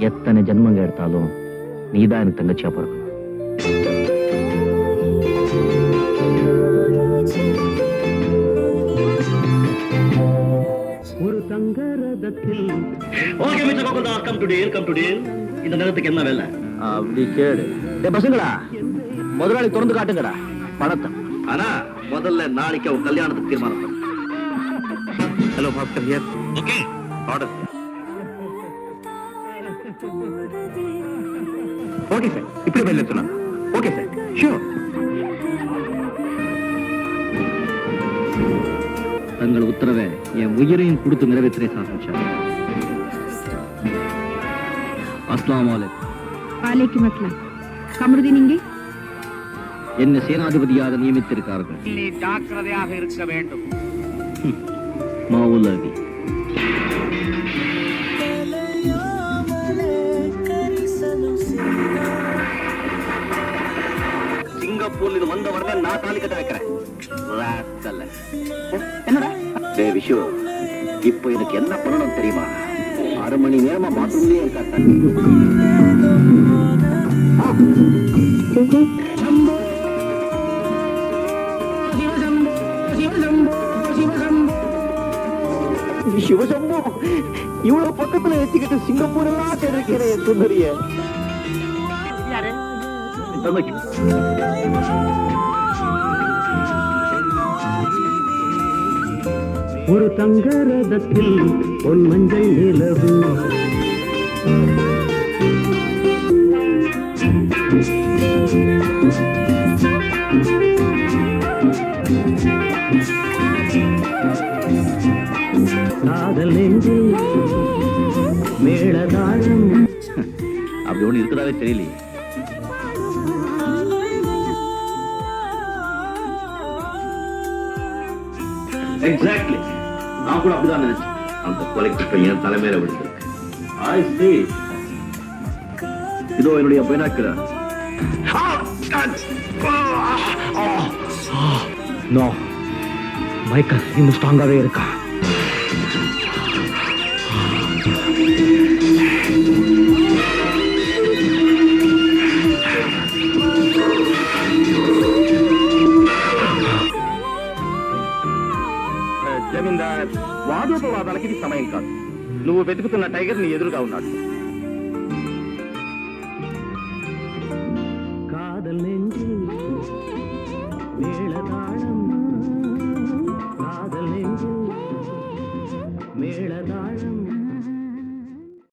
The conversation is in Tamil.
எத்தனை ஜென்மங்க எடுத்தாலும் நீதான் எனக்கு தங்கச்சியா பிறக்கணும். ஒரு தங்க ரதத்தில் okay mister Gokuldas, come to deal. இந்த நேரத்துக்கு என்ன வேலை? அப்படி கேடு. டேய் பசங்களா, முதலாளி திறந்து காட்டுங்கடா பணத்தை. ஆனா முதல்ல நாளைக்கு அவன் கல்யாணத்துக்கு தீர்மானம் பண்ணு. Hello Bhaskar here. Okay order. Okay sir, இப்படி வெளில சொன்னாங்க. Okay sir, sure. தங்கள் உத்தரவை என் உயிரையும் கொடுத்து நிறைவேற்றினே சாதிச்சார். அஸ்ஸலாமு அலைக்கும். வாலைக்கும் அஸ்ஸலாம். கமருதீன் இங்கே? என்ன சேனாதிபதியாக நியமித்திருக்கார்கள். நீ ஜாக்கிரதையாக இருக்க வேண்டும். மாவுலவி சிங்கப்பூர்ல இது வந்த உடனே நான் தாலி கட்ட வைக்கிறேன். என்னடா டேய் விஷு, இப்போ எனக்கு என்ன பண்ணணும் தெரியுமா? 1/2 மணி நேரமா பாத்ரூம்லயே இருக்கா தண்ணி. சிவசம்பு, இவ்வளவு பக்கத்துல வச்சுக்கிட்டு சிங்கப்பூர் எல்லாம் தெரிவிக்கிறேன் சுந்தரிய. ஒரு தங்க ரதத்தில் பொன் மஞ்சள் நிலவு, காதல் நெஞ்சில் மேளதாளம். அப்படி ஒண்ணு இருக்கிறதாவே தெரியலையே. எக்ஸாக்ட்லி, நான் கூட அப்படிதான் நினைச்சேன். அந்த கொலைக்கு பையன் தலைமையில விழுந்திருக்கு. I see. இதோ என்னுடைய பைனாக்குலர். நோ, மைக்கேல் இன்னும் ஸ்ட்ராங்காவே இருக்கா. జమీందార్, వాదోపవాదాలకి ఇది సమయం కాదు. నువ్వు వెతుకుతున్న టైగర్ నీ ఎదురుగా ఉన్నాడు.